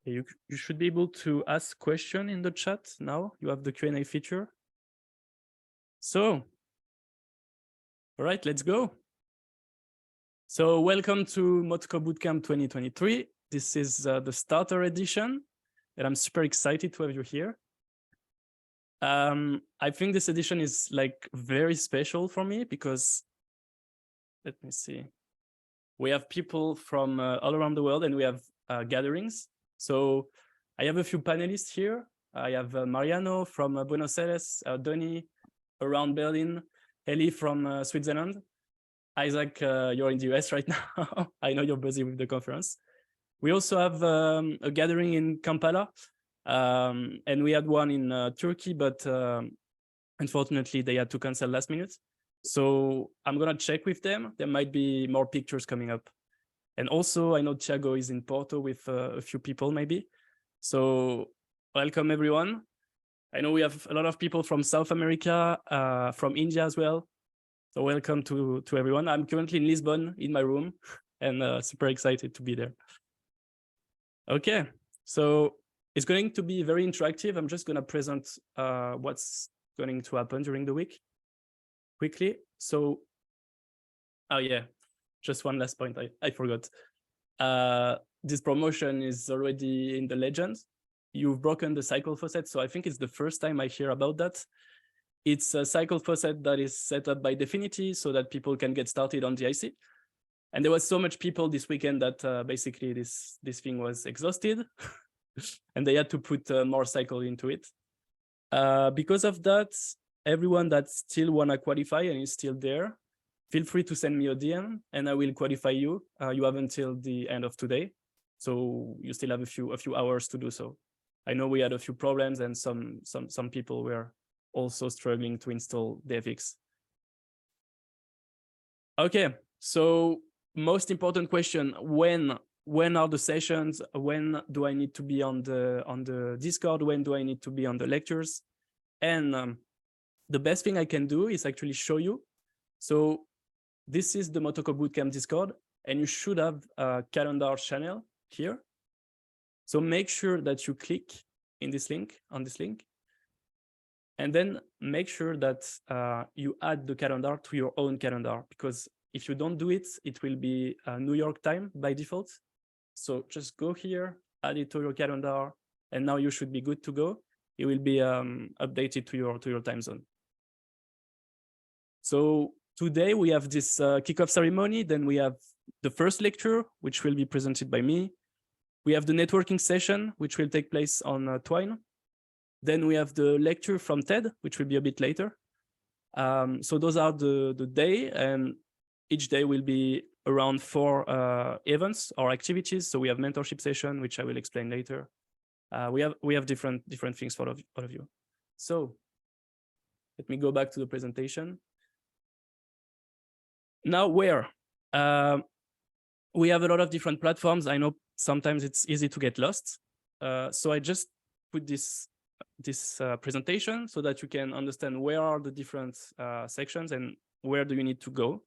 You should be able to ask question in the chat now. You have the Q&A feature. So, all right, let's go. So welcome to Motoko Bootcamp 2023. This is the starter edition, and I'm super excited to have you here. I think this edition is like very special for me because, let me see, we have people from all around the world and we have gatherings. So I have a few panelists here. I have Mariano from Buenos Aires, Donny around Berlin, Ellie from Switzerland. Isaac, you're in the US right now. I know you're busy with the conference. We also have a gathering in Kampala, and we had one in Turkey, but unfortunately they had to cancel last minute. So I'm gonna check with them. There might be more pictures coming up. And also, I know Thiago is in Porto with a few people maybe. So welcome everyone. I know we have a lot of people from South America, from India as well. So welcome to everyone. I'm currently in Lisbon in my room and super excited to be there. Okay, so it's going to be very interactive. I'm just gonna present what's going to happen during the week quickly. So, oh yeah. Just one last point, I forgot. This promotion is already in the legend. You've broken the cycle faucet, so I think it's the first time I hear about that. It's a cycle faucet that is set up by Definity so that people can get started on GIC. And there was so much people this weekend that basically this thing was exhausted and they had to put more cycle into it. Because of that, everyone that still wanna qualify and is still there, feel free to send me a DM and I will qualify you. You have until the end of today. So you still have a few hours to do so. I know we had a few problems and some people were also struggling to install DFX. Okay, so most important question, when are the sessions? When do I need to be on the Discord? When do I need to be on the lectures? And the best thing I can do is actually show you. So this is the Motoko Bootcamp Discord, and you should have a calendar channel here. So make sure that you click in this link, on this link, and then make sure that you add the calendar to your own calendar, because if you don't do it, it will be New York time by default. So just go here, add it to your calendar, and now you should be good to go. It will be updated to your time zone. So today we have this kickoff ceremony, then we have the first lecture, which will be presented by me. We have the networking session, which will take place on Twine. Then we have the lecture from Ted, which will be a bit later. So those are the day, and each day will be around 4 events or activities. So we have mentorship session, which I will explain later. We have different things for all of you. So let me go back to the presentation. Now where? We have a lot of different platforms. I know sometimes it's easy to get lost. So I just put this presentation so that you can understand where are the different sections and where do you need to go.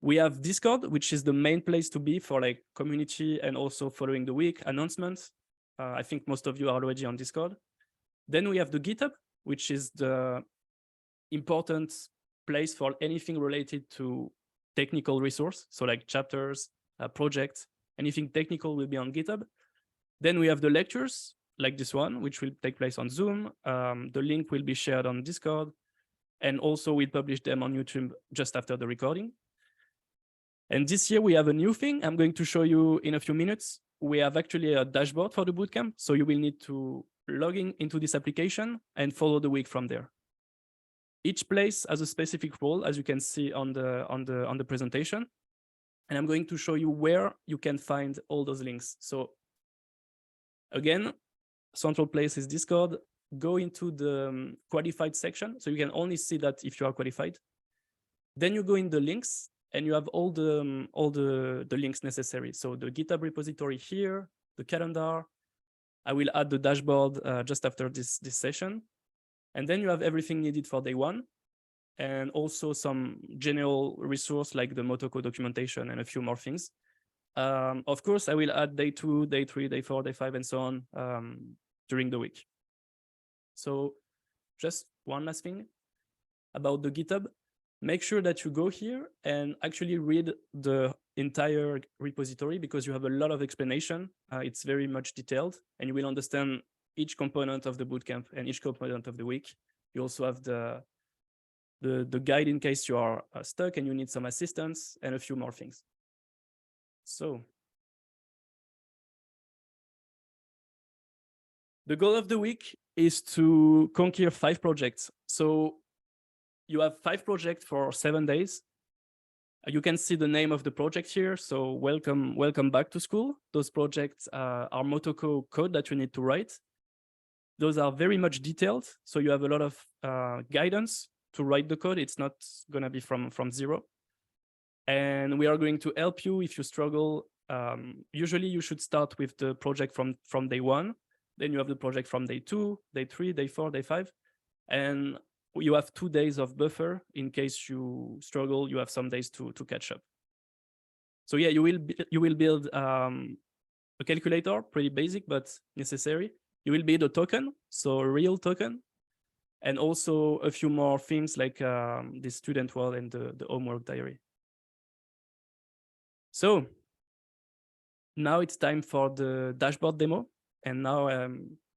We have Discord, which is the main place to be for like community and also following the week announcements. I think most of you are already on Discord. Then we have the GitHub, which is the important place for anything related to technical resource. So like chapters, projects, anything technical will be on GitHub. Then we have the lectures like this one, which will take place on Zoom. The link will be shared on Discord, and also we'll publish them on YouTube just after the recording. And this year we have a new thing I'm going to show you in a few minutes. We have actually a dashboard for the bootcamp. So you will need to log into this application and follow the week from there. Each place has a specific role, as you can see on the presentation. And I'm going to show you where you can find all those links. So again, central place is Discord. Go into the qualified section. So you can only see that if you are qualified. Then you go in the links and you have all the links necessary. So the GitHub repository here, the calendar. I will add the dashboard just after this session. And then you have everything needed for day one, and also some general resource like the Motoko documentation and a few more things. Of course, I will add day 2, day 3, day 4, day 5, and so on during the week. So just one last thing about the GitHub. Make sure that you go here and actually read the entire repository, because you have a lot of explanation. It's very much detailed, and you will understand each component of the bootcamp and each component of the week. You also have the guide in case you are stuck and you need some assistance, and a few more things. So the goal of the week is to conquer 5 projects. So you have 5 projects for 7 days. You can see the name of the project here. So welcome back to school. Those projects are Motoko code that you need to write. Those are very much detailed. So you have a lot of guidance to write the code. It's not going to be from zero. And we are going to help you if you struggle. Usually you should start with the project from day 1. Then you have the project from day 2, day 3, day 4, day 5. And you have 2 days of buffer in case you struggle. You have some days to catch up. So yeah, you will build a calculator, pretty basic but necessary. You will build a token, so a real token, and also a few more things like the student world and the homework diary. So now it's time for the dashboard demo. And now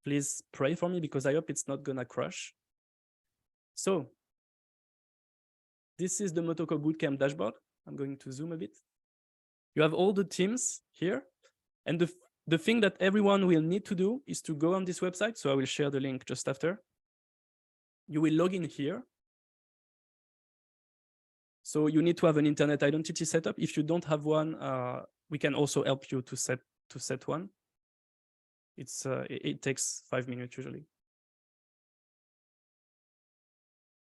please pray for me, because I hope it's not gonna crash. So this is the Motoko Bootcamp dashboard. I'm going to zoom a bit. You have all the teams here. And the thing that everyone will need to do is to go on this website. So I will share the link just after. You will log in here. So you need to have an internet identity setup. If you don't have one, we can also help you to set one. It takes 5 minutes usually.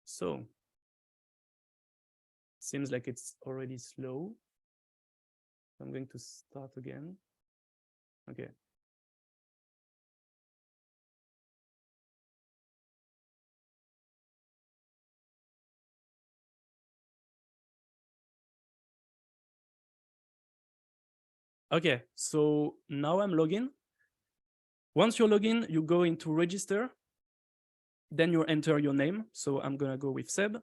So seems like it's already slow. I'm going to start again. Okay. Okay, so now I'm logging. Once you're logged in, you go into register. Then you enter your name. So I'm gonna go with Seb.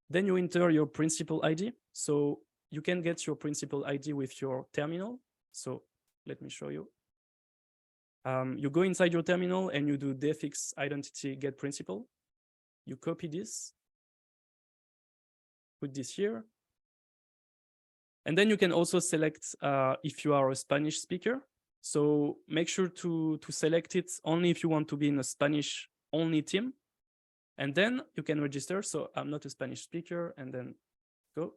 Then you enter your principal ID. So you can get your principal ID with your terminal. So let me show you. You go inside your terminal and you do defix identity get principal. You copy this, put this here. And then you can also select if you are a Spanish speaker. So make sure to select it only if you want to be in a Spanish only team. And then you can register. So I'm not a Spanish speaker, and then go.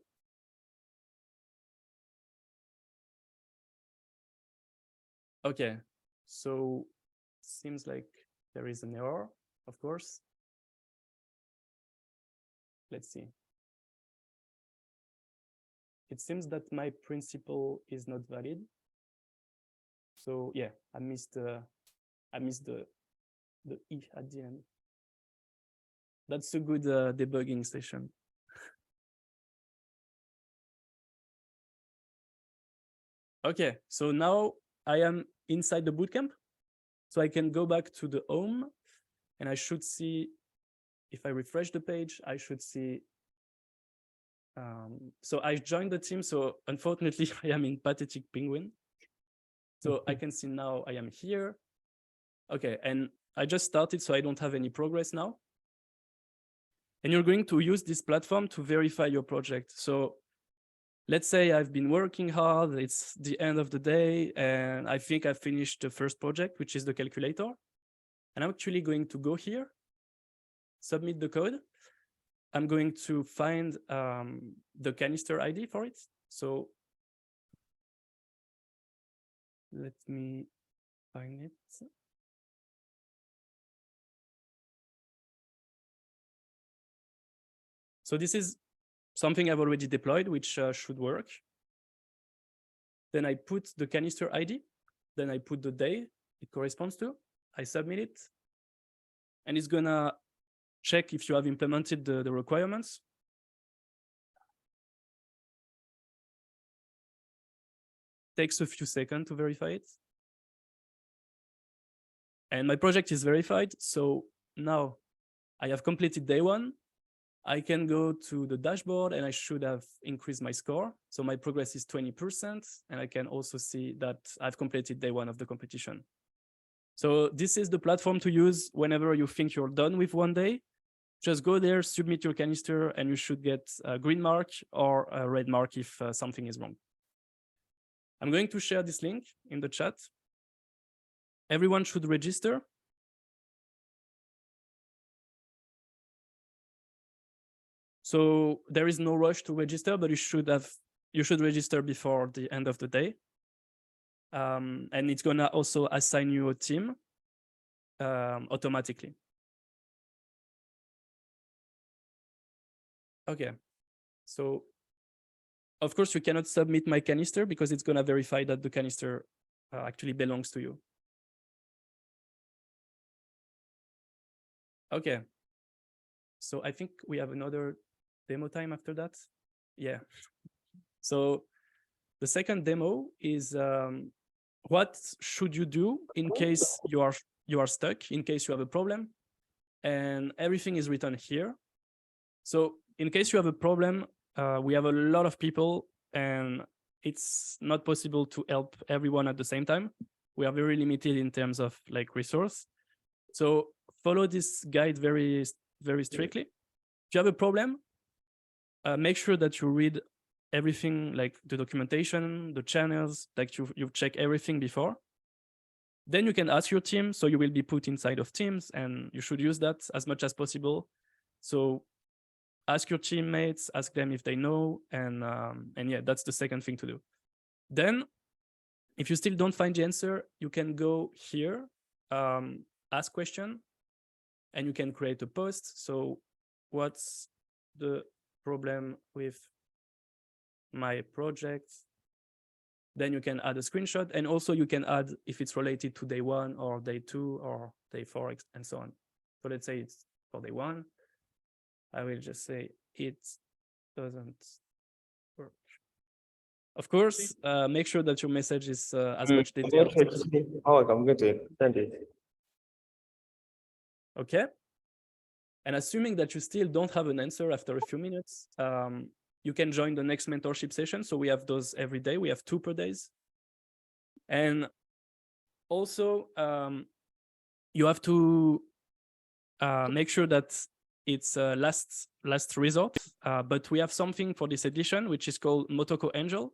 Okay, so seems like there is an error, of course. Let's see. It seems that my principal is not valid. So yeah, I missed the E at the end. That's a good debugging session. Okay, so now I am inside the bootcamp. So I can go back to the home, and I should see, if I refresh the page, I should see. So I joined the team. So unfortunately, I am in Pathetic Penguin. So I can see now I am here. Okay, and I just started, so I don't have any progress now. And you're going to use this platform to verify your project. So let's say I've been working hard, it's the end of the day, and I think I finished the first project, which is the calculator. And I'm actually going to go here, submit the code. I'm going to find the canister ID for it. So let me find it. So this is something I've already deployed, which should work. Then I put the canister ID. Then I put the day it corresponds to. I submit it. And it's gonna check if you have implemented the requirements. takes a few seconds to verify it. And my project is verified. So now I have completed day 1. I can go to the dashboard and I should have increased my score. So my progress is 20%. And I can also see that I've completed day 1 of the competition. So this is the platform to use whenever you think you're done with one day. Just go there, submit your canister, and you should get a green mark or a red mark if something is wrong. I'm going to share this link in the chat. Everyone should register. So there is no rush to register, but you should register before the end of the day. And it's gonna also assign you a team automatically. Okay, so of course you cannot submit my canister because it's gonna verify that the canister actually belongs to you. Okay, so I think we have another demo time after that. Yeah. So the second demo is what should you do in case you are stuck, in case you have a problem, and everything is written here. So in case you have a problem, we have a lot of people and it's not possible to help everyone at the same time. We are very limited in terms of like resource. So follow this guide very, very strictly. If you have a problem, make sure that you read everything, like the documentation, the channels, like you check everything before. Then you can ask your team. So you will be put inside of teams and you should use that as much as possible. So ask your teammates, ask them if they know, and yeah, that's the second thing to do. Then, if you still don't find the answer, you can go here, ask question, and you can create a post. So, what's the problem with my project? Then you can add a screenshot, and also you can add if it's related to day 1 or day 2 or day 4 and so on. So let's say it's for day 1. I will just say it doesn't work. Of course, make sure that your message is as much detailed as possible. Okay. And assuming that you still don't have an answer after a few minutes, you can join the next mentorship session. So we have those every day. We have 2 per days. And also, you have to make sure that it's last resort, but we have something for this edition, which is called Motoko Angel.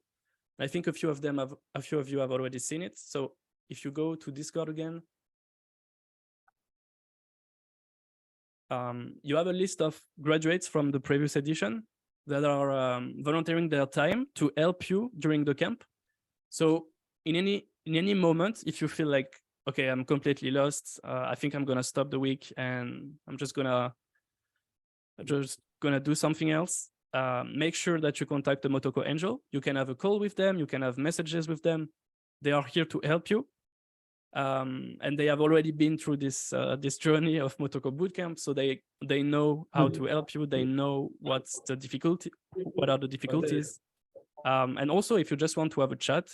I think a few of you have already seen it. So if you go to Discord again, you have a list of graduates from the previous edition that are volunteering their time to help you during the camp. So in any moment, if you feel like, okay, I'm completely lost, I think I'm gonna stop the week and I'm just gonna do something else, make sure that you contact the Motoko Angel. You can have a call with them, you can have messages with them. They are here to help you. And they have already been through this journey of Motoko Bootcamp, so they know how to help you. They know what are the difficulties. And also, if you just want to have a chat,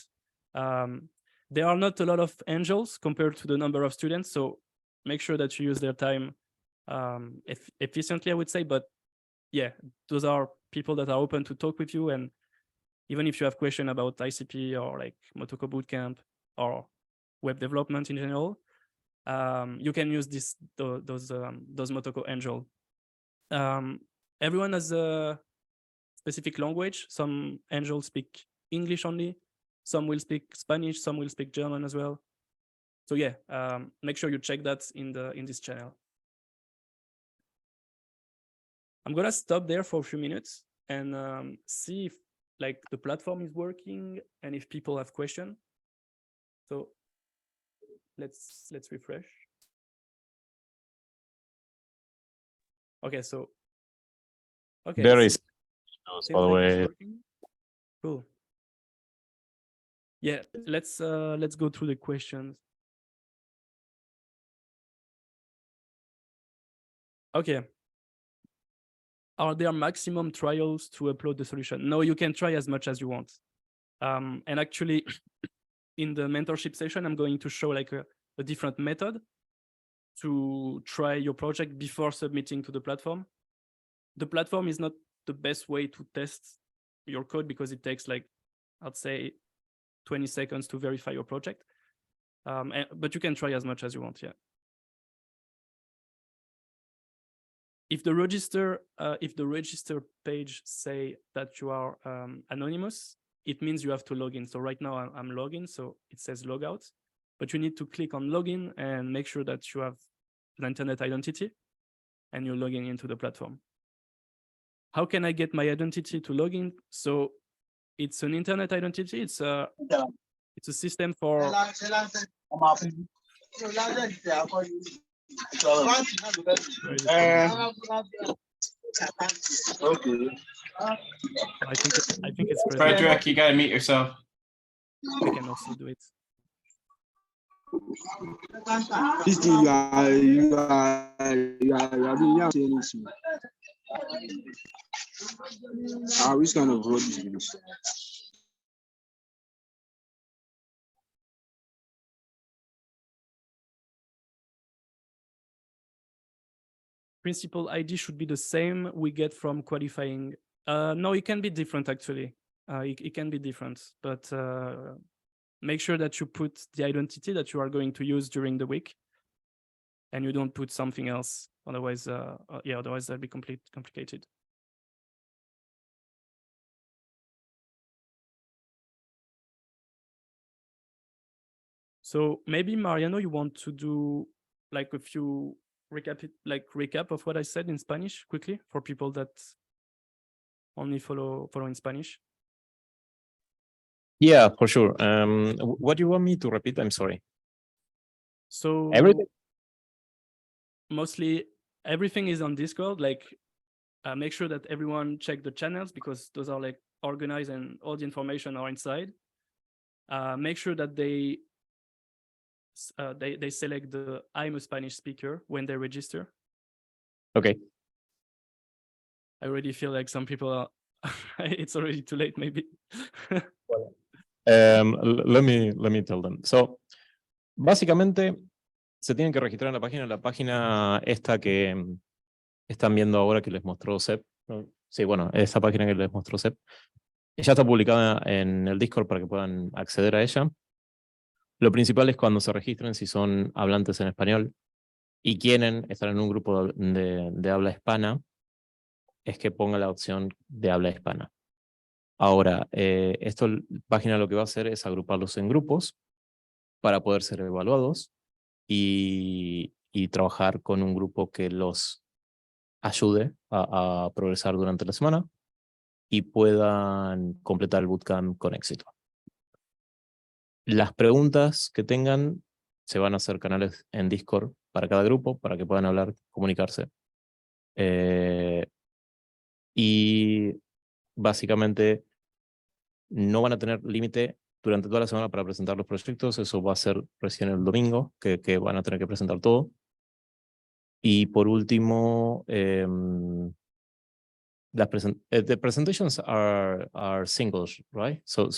there are not a lot of angels compared to the number of students, so make sure that you use their time efficiently, I would say. But yeah, those are people that are open to talk with you, and even if you have questions about ICP or like Motoko Bootcamp or web development in general, you can use those Motoko Angel. Everyone has a specific language. Some angels speak English only. Some will speak Spanish. Some will speak German as well. So yeah, make sure you check that in this channel. I'm gonna stop there for a few minutes and see if like the platform is working and if people have questions. So let's refresh. Okay, so okay. There is, by the like way. Cool. Yeah, let's go through the questions. Okay. Are there maximum trials to upload the solution? No, you can try as much as you want. And actually, in the mentorship session, I'm going to show like a different method to try your project before submitting to the platform. The platform is not the best way to test your code because it takes like, I'd say 20 seconds to verify your project. But you can try as much as you want, yeah. If the register page say that you are anonymous, it means you have to log in. So right now I'm logged, so it says logout, but you need to click on login and make sure that you have an internet identity and you're logging into the platform. How can I get my identity to log in? So it's an internet identity. It's a system for Okay. I think it's present. Frederick, you gotta mute yourself. I can also do it. This thing you are doing anything. Which kind of road is this? Principal ID should be the same we get from qualifying. No, it can be different actually. It can be different, but make sure that you put the identity that you are going to use during the week, and you don't put something else. Otherwise, otherwise that'll be complicated. So maybe Mariano, you want to do like a few recap of what I said in Spanish quickly for people that only follow in Spanish. Yeah, for sure. What do you want me to repeat? I'm sorry. So Everything? mostly everything is on Discord. Like make sure that everyone check the channels because those are like organized and all the information are inside. Make sure that they select the I'm a Spanish speaker when they register. Okay. I already feel like some people are it's already too late maybe. Let me tell them. So, básicamente se tienen que registrar en la página esta que están viendo ahora que les mostró Seb. Sí, bueno, esa página que les mostró Seb. Ya está publicada en el Discord para que puedan acceder a ella. Lo principal es cuando se registren, si son hablantes en español y quieren estar en un grupo de habla hispana, es que ponga la opción de habla hispana. Ahora, esta página lo que va a hacer es agruparlos en grupos para poder ser evaluados y trabajar con un grupo que los ayude a progresar durante la semana y puedan completar el bootcamp con éxito. Las preguntas que tengan se van a hacer canales en Discord para cada grupo, para que puedan hablar, comunicarse. Y básicamente no van a tener límite durante toda la semana para presentar los proyectos. Eso va a ser recién el domingo, que van a tener que presentar todo. Y por último, the presentations are singles, right? So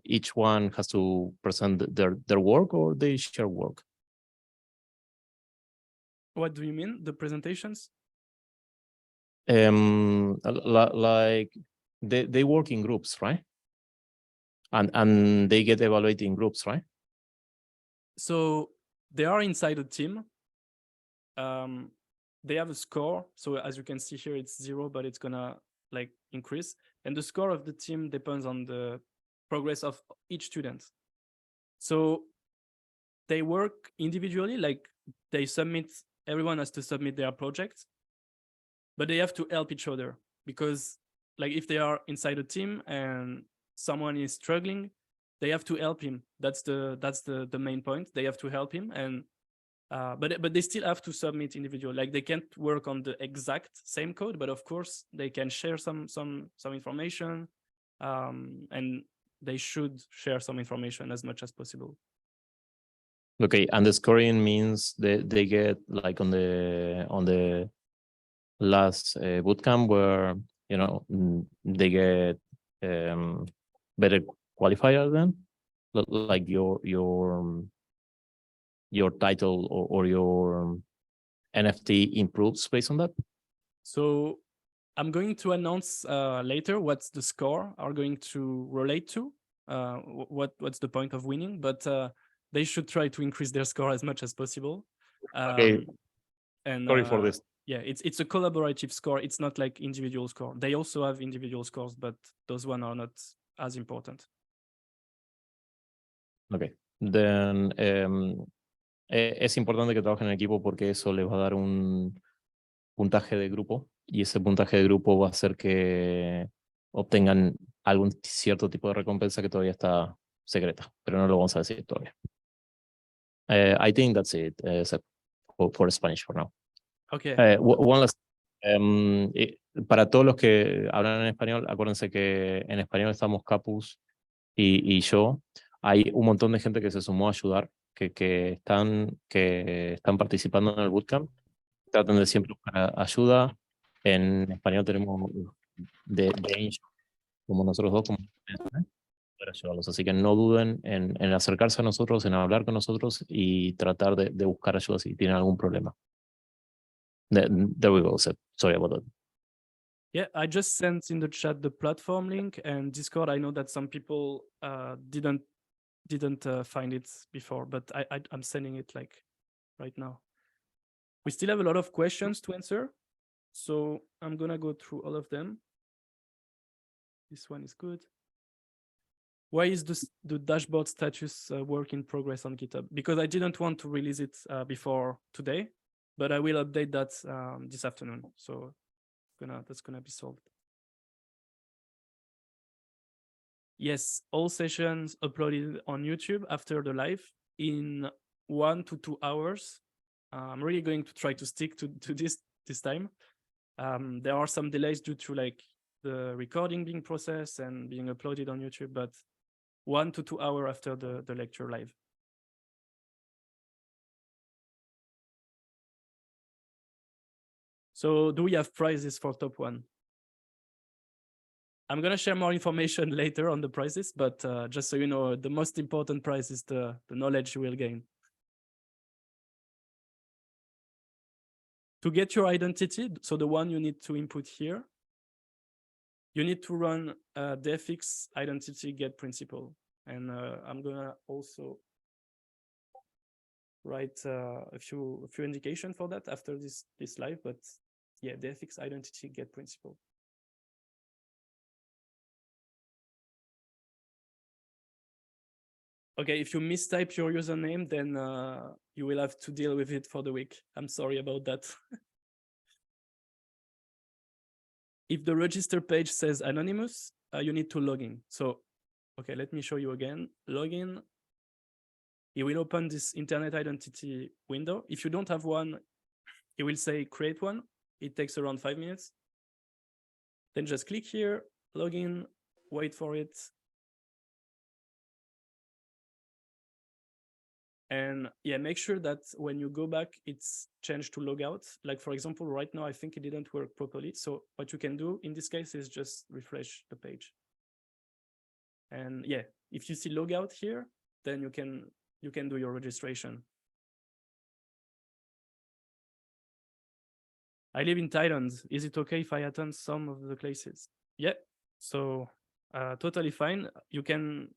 each one has to present their work, or they share work. What do you mean? The presentations? Like they work in groups, right? And they get evaluated in groups, right? So they are inside a team. They have a score. So as you can see here, it's 0, but it's gonna like increase. And the score of the team depends on the progress of each student. So they work individually, like everyone has to submit their project, but they have to help each other because like if they are inside a team and someone is struggling, they have to help him. That's the main point. They have to help him, and but they still have to submit individual. Like they can't work on the exact same code, but of course they can share some information, and they should share some information as much as possible. Okay, and the scoring means they get like on the last bootcamp where they get better qualifier then? Like your title or your NFT improves based on that? So I'm going to announce later what's the score are going to relate to, what's the point of winning, but they should try to increase their score as much as possible. Okay. And Sorry for this. yeah, it's a collaborative score. It's not like individual score. They also have individual scores, but those one are not as important. Okay. Then es importante que trabajen en equipo porque eso les va a dar un puntaje de grupo y ese puntaje de grupo va a hacer que obtengan algún cierto tipo de recompensa que todavía está secreta, pero no lo vamos a decir todavía. I think that's it, for Spanish for now. Okay. One last, para todos los que hablan en español, acuérdense que en español estamos Capus y yo. Hay un montón de gente que se sumó a ayudar, que están participando en el bootcamp. Traten de siempre buscar ayuda. En español tenemos de Angel, como nosotros dos, como para ayudarlos. Así que no duden en acercarse a nosotros, en hablar con nosotros y tratar de buscar ayuda si tienen algún problema. There we go, Seb. Sorry about that. Yeah, I just sent in the chat the platform link and Discord. I know that some people didn't find it before, but I'm sending it like right now. We still have a lot of questions to answer, so I'm gonna go through all of them. This one is good. Why is the dashboard status work in progress on GitHub? Because I didn't want to release it before today, but I will update that this afternoon. So that's gonna be solved. Yes, all sessions uploaded on YouTube after the live in 1 to 2 hours. I'm really going to try to stick to this time. There are some delays due to like the recording being processed and being uploaded on YouTube, but 1 to 2 hours after the lecture live. So do we have prizes for top one? I'm gonna share more information later on the prizes, but just so you know, the most important prize is the knowledge you will gain. To get your identity, so the one you need to input here, you need to run defix identity get principal. And I'm gonna also write a few indications for that after this live, but yeah, defix identity get principal. Okay, if you mistype your username, then you will have to deal with it for the week. I'm sorry about that. If the register page says anonymous, you need to log in. So, okay, let me show you again. Login. It will open this internet identity window. If you don't have one, it will say create one. It takes around 5 minutes. Then just click here, login, wait for it. And yeah, make sure that when you go back, it's changed to logout. Like for example, right now, I think it didn't work properly. So what you can do in this case is just refresh the page. And yeah, if you see logout here, then you can do your registration. I live in Thailand. Is it okay if I attend some of the classes? Yeah, so totally fine. You can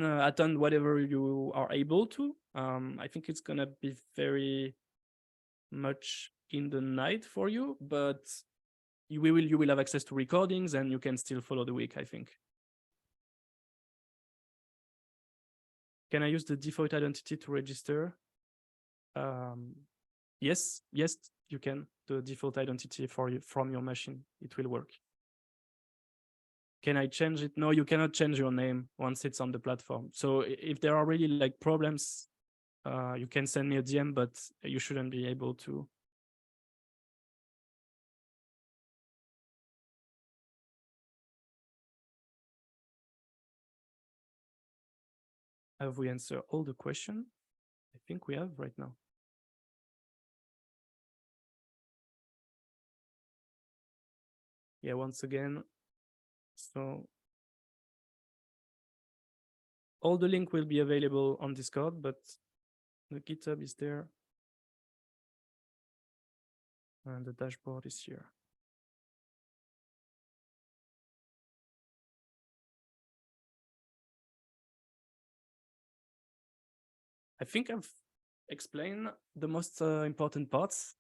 attend whatever you are able to. I think it's gonna be very much in the night for you, but you will have access to recordings and you can still follow the week, I think. Can I use the default identity to register? Yes, you can. The default identity for you from your machine, it will work. Can I change it? No, you cannot change your name once it's on the platform. So if there are really like problems, you can send me a DM, but you shouldn't be able to. Have we answered all the questions? I think we have right now. Yeah, once again, so all the link will be available on Discord, but the GitHub is there. And the dashboard is here. I think I've explained the most important parts.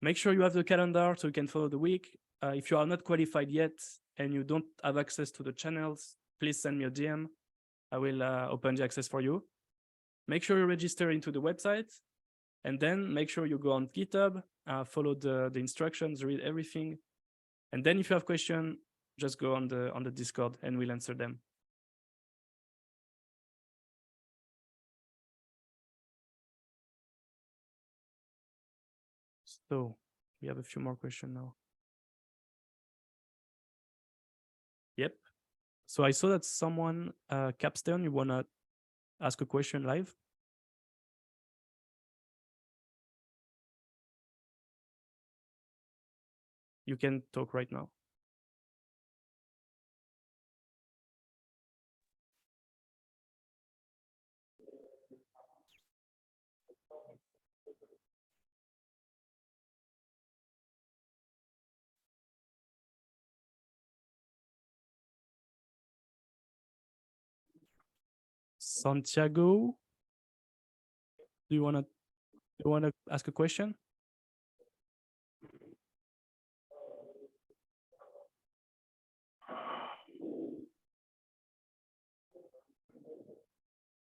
Make sure you have the calendar so you can follow the week. If you are not qualified yet and you don't have access to the channels, please send me a DM. I will open the access for you. Make sure you register into the website, and then make sure you go on GitHub, follow the instructions, read everything. And then if you have questions, just go on the Discord and we'll answer them. So we have a few more questions now. Yep. So I saw that someone, Capstone, you want to ask a question live? You can talk right now. Santiago, do you want to ask a question?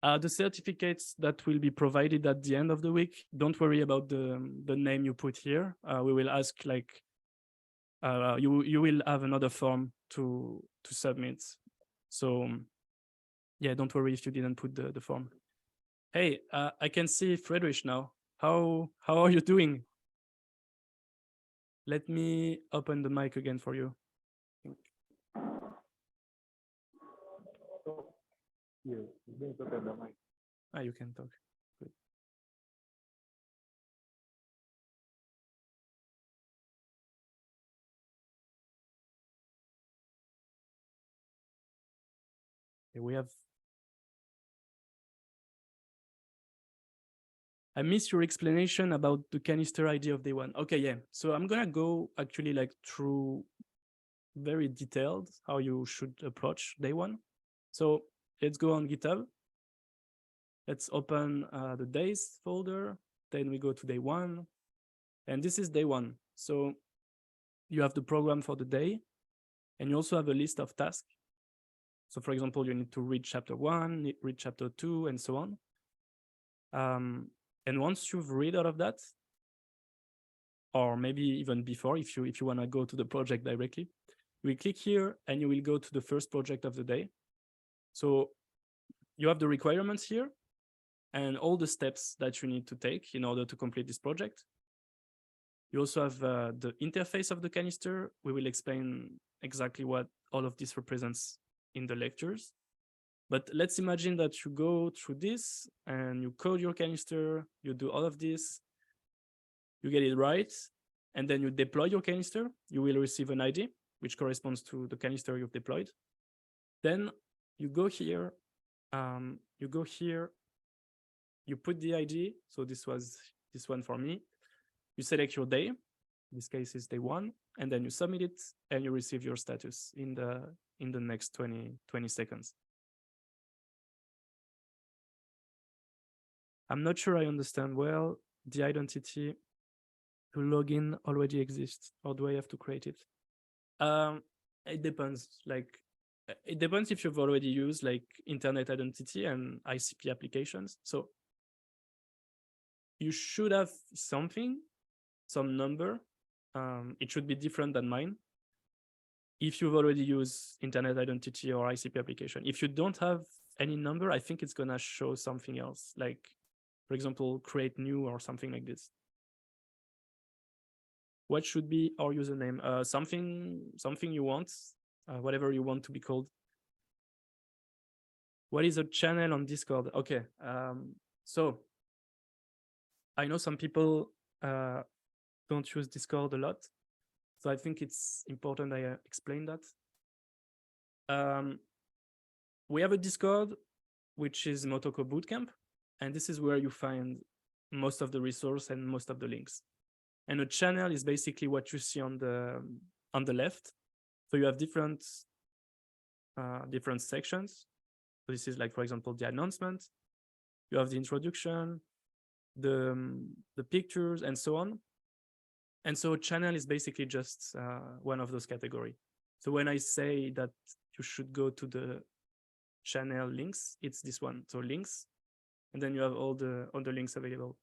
The certificates that will be provided at the end of the week, don't worry about the name you put here. We will ask, like, you will have another form to submit. So yeah, don't worry if you didn't put the form. Hey, I can see Friedrich now. How are you doing? Let me open the mic again for you. You can talk. Good. Okay, I missed your explanation about the canister idea of day one. Okay, yeah. So I'm gonna go actually like through very detailed how you should approach day one. So let's go on GitHub. Let's open the days folder. Then we go to day one. And this is day one. So you have the program for the day. And you also have a list of tasks. So for example, you need to read chapter 1, read chapter 2, and so on. And once you've read all of that, or maybe even before, if you want to go to the project directly, you will click here and you will go to the first project of the day. So you have the requirements here and all the steps that you need to take in order to complete this project. You also have the interface of the canister. We will explain exactly what all of this represents in the lectures. But let's imagine that you go through this and you code your canister, you do all of this, you get it right, and then you deploy your canister. You will receive an ID, which corresponds to the canister you've deployed. Then you go here, you put the ID. So this was this one for me. You select your day. In this case is day one, and then you submit it and you receive your status in the next 20 seconds. I'm not sure I understand well. The identity to log in already exists, or do I have to create it? It depends. Like, it depends if you've already used like internet identity and ICP applications. So you should have something, some number. It should be different than mine. If you've already used internet identity or ICP application, if you don't have any number, I think it's gonna show something else. Like, for example, create new or something like this. What should be our username? Something you want, whatever you want to be called. What is a channel on Discord? Okay, so I know some people don't use Discord a lot, so I think it's important I explain that. we have a Discord, which is Motoko Bootcamp, and this is where you find most of the resource and most of the links. And a channel is basically what you see on the left. So you have different sections. So this is like, for example, the announcement. You have the introduction, the pictures, and so on. And so a channel is basically just one of those categories. So when I say that you should go to the channel links, it's this one. So links, and then you have all the links available.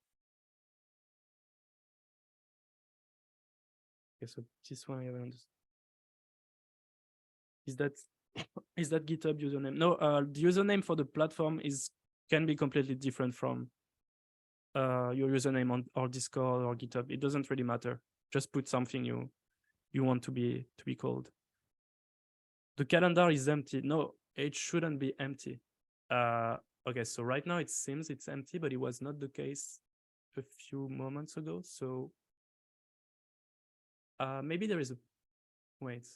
Okay, so this one I haven't understood. Is that GitHub username? No, the username for the platform can be completely different from your username on or Discord or GitHub. It doesn't really matter. Just put something you want to be called. The calendar is empty. No, it shouldn't be empty. Okay, so right now it seems it's empty, but it was not the case a few moments ago. So maybe there is a wait.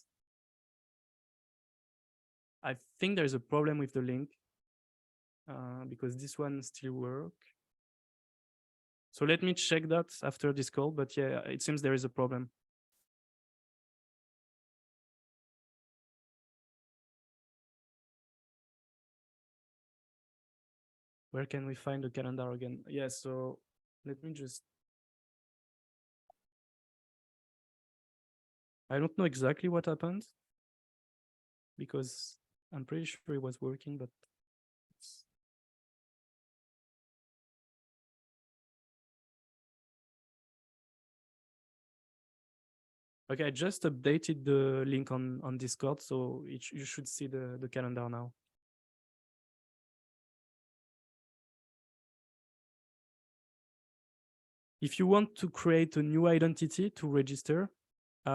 I think there's a problem with the link because this one still works. So let me check that after this call, but yeah, it seems there is a problem. Where can we find the calendar again? Yeah, so let me just... I don't know exactly what happened because I'm pretty sure it was working, but okay, I just updated the link on Discord, so you should see the calendar now. If you want to create a new identity to register,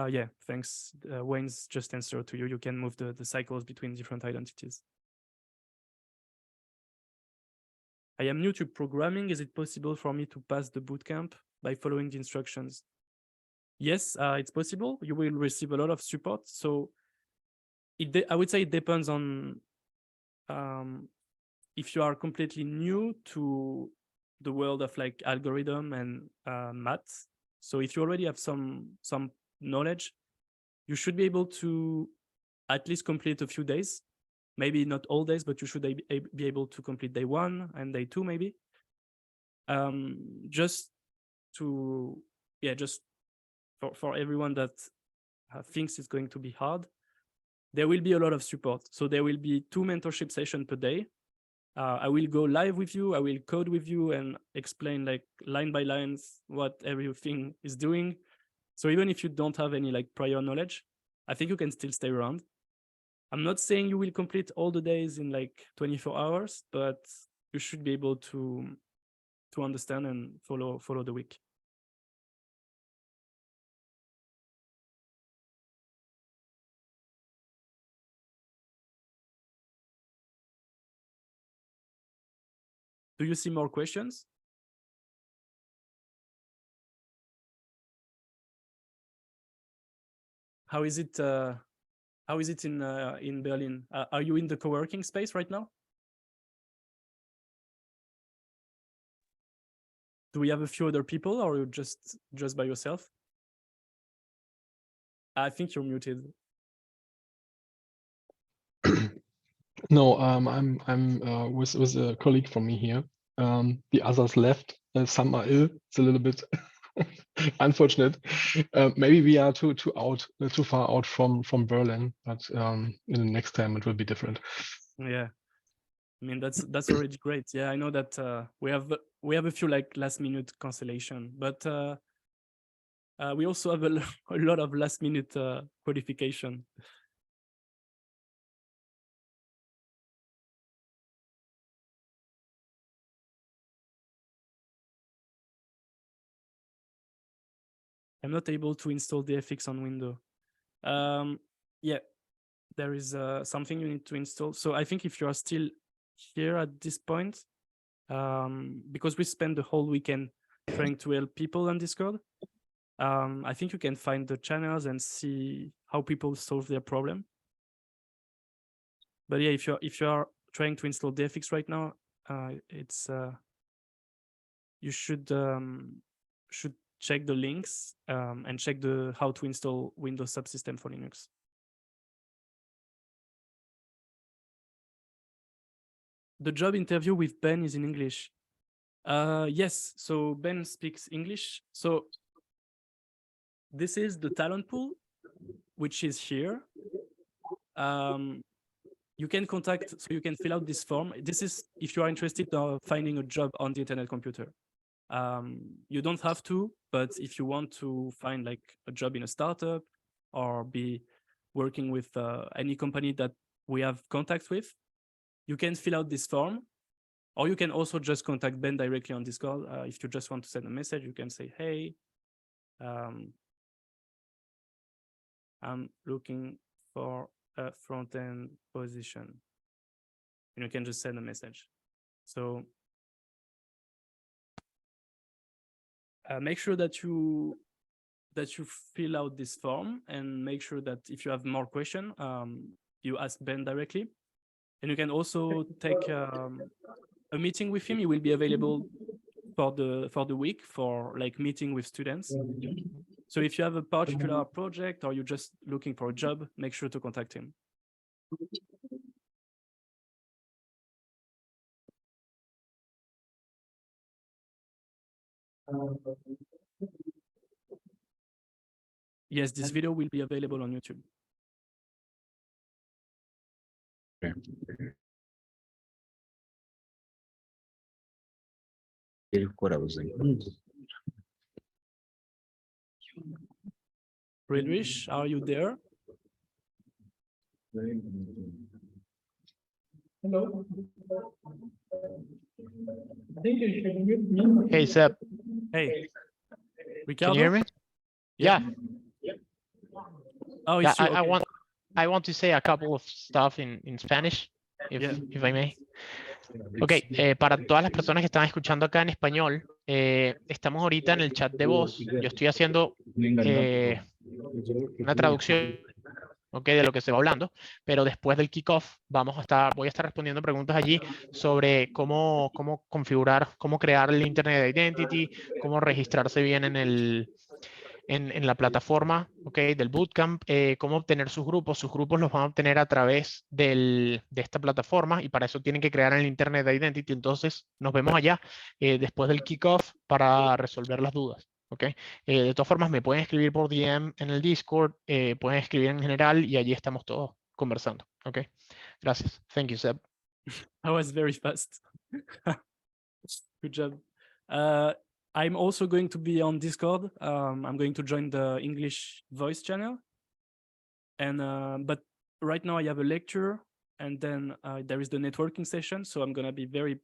yeah, thanks. Wayne's just answered to you. You can move the cycles between different identities. I am new to programming. Is it possible for me to pass the bootcamp by following the instructions? Yes, it's possible. You will receive a lot of support. So I would say it depends on if you are completely new to the world of like algorithm and math. So if you already have some knowledge, you should be able to at least complete a few days. Maybe not all days, but you should be able to complete day 1 and day 2 maybe. Just for everyone that thinks it's going to be hard, there will be a lot of support. So there will be 2 mentorship sessions per day. I will go live with you. I will code with you and explain like line by lines what everything is doing. So even if you don't have any like prior knowledge, I think you can still stay around. I'm not saying you will complete all the days in like 24 hours, but you should be able to understand and follow the week. Do you see more questions? How is it in Berlin? Are you in the co-working space right now? Do we have a few other people, or you're just by yourself? I think you're muted. No, I'm with a colleague from me here. The others left. Some are ill. It's a little bit unfortunate. Maybe we are too far out from Berlin, but in the next time it will be different. Yeah, I mean that's already great. Yeah, I know that we have a few like last minute cancellation, but we also have a lot of last minute qualification. I'm not able to install the FX on Windows. Yeah, there is something you need to install. So I think if you are still here at this point, because we spent the whole weekend trying to help people on Discord, I think you can find the channels and see how people solve their problem. But yeah, if you are trying to install DFX right now, it's you should check the links and check the how to install Windows subsystem for Linux. The job interview with Ben is in English. Yes, so Ben speaks English. So this is the talent pool, which is here. You can contact, so you can fill out this form. This is if you are interested in finding a job on the internet computer. You don't have to, but if you want to find like a job in a startup or be working with any company that we have contact with, you can fill out this form, or you can also just contact Ben directly on Discord. If you just want to send a message, you can say, hey, I'm looking for a front-end position. And you can just send a message. So make sure that you fill out this form, and make sure that if you have more questions, you ask Ben directly. And you can also take a meeting with him. He will be available for the week for like meeting with students. So if you have a particular project or you're just looking for a job, make sure to contact him. Yes, this video will be available on YouTube. Friedrich, are you there? Hello. I think you should mute me. Hey, Seb, Hey, can Ricardo? you hear me? Yeah. Yeah. Oh, Yeah, it's you. I Okay. want to say a couple of stuff in Spanish, Yeah. if I may. Ok, para todas las personas que están escuchando acá en español, estamos ahorita en el chat de voz. Yo estoy haciendo una traducción, ok, de lo que se va hablando, pero después del kickoff voy a estar respondiendo preguntas allí sobre cómo configurar, cómo crear el Internet Identity, cómo registrarse bien en la plataforma, okay, del Bootcamp, cómo obtener sus grupos. Sus grupos los van a obtener a través de esta plataforma, y para eso tienen que crear el Internet Identity. Entonces nos vemos allá después del kickoff para resolver las dudas. Okay. De todas formas, me pueden escribir por DM en el Discord, pueden escribir en general y allí estamos todos conversando. Okay. Gracias. Thank you, Seb. I was very fast. Good job. I'm also going to be on Discord. I'm going to join the English voice channel. And but right now I have a lecture, and then there is the networking session. So I'm gonna be very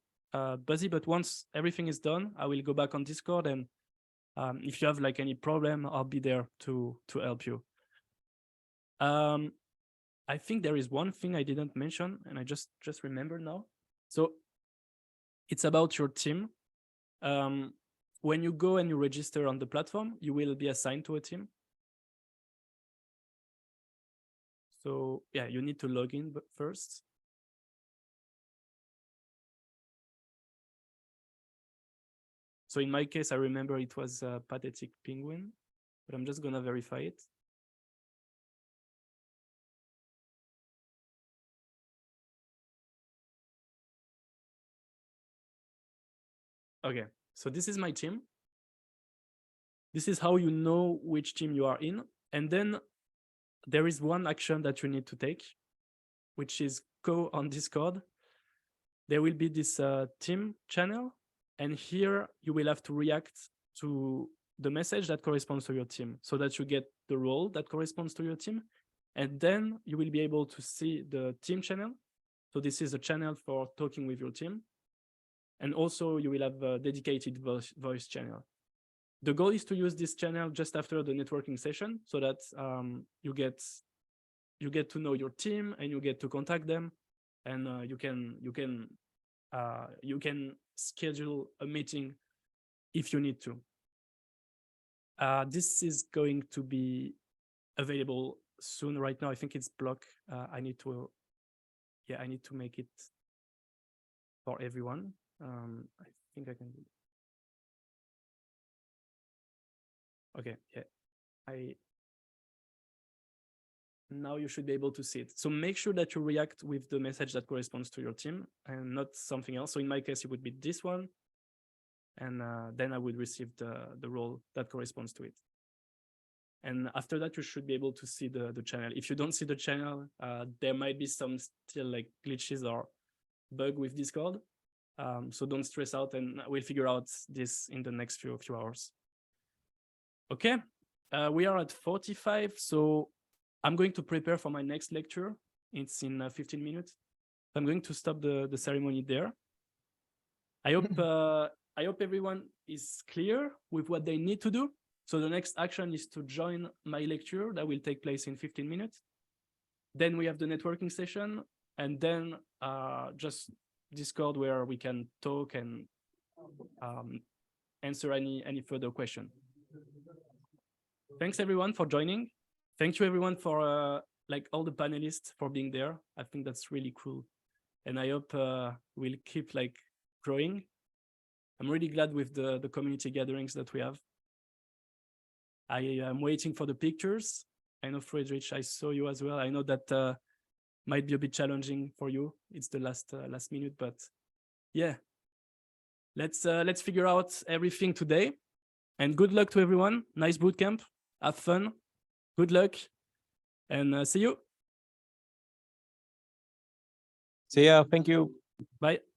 busy. But once everything is done, I will go back on Discord, and if you have like any problem, I'll be there to help you. I think there is one thing I didn't mention, and I just remember now. So it's about your team. When you go and you register on the platform, you will be assigned to a team. So yeah, you need to log in first. So in my case, I remember it was a Pathetic Penguin, but I'm just gonna verify it. Okay, so this is my team. This is how you know which team you are in. And then there is one action that you need to take, which is go on Discord. There will be this team channel, and here you will have to react to the message that corresponds to your team, so that you get the role that corresponds to your team. And then you will be able to see the team channel. So this is a channel for talking with your team. And also you will have a dedicated voice channel. The goal is to use this channel just after the networking session, so that you get to know your team and you get to contact them, and you can schedule a meeting if you need to. This is going to be available soon. Right now, I think it's blocked. I need to make it for everyone. I think I can do. Okay, yeah. Now you should be able to see it. So make sure that you react with the message that corresponds to your team and not something else. So in my case, it would be this one. And then I would receive the role that corresponds to it. And after that, you should be able to see the channel. If you don't see the channel, there might be some still like glitches or bug with Discord. So don't stress out, and we'll figure out this in the next few hours. Okay, we are at 45. So I'm going to prepare for my next lecture. It's in 15 minutes. I'm going to stop the ceremony there. I hope everyone is clear with what they need to do. So the next action is to join my lecture that will take place in 15 minutes. Then we have the networking session, and then just Discord where we can talk and answer any further question. Thanks everyone for joining. Thank you everyone for like all the panelists for being there. I think that's really cool. And I hope we'll keep like growing. I'm really glad with the community gatherings that we have. I am waiting for the pictures. I know Friedrich, I saw you as well. I know that might be a bit challenging for you. It's the last minute, but yeah, let's figure out everything today. And good luck to everyone. Nice bootcamp. Have fun. Good luck, and see you. See ya. Thank you. Bye.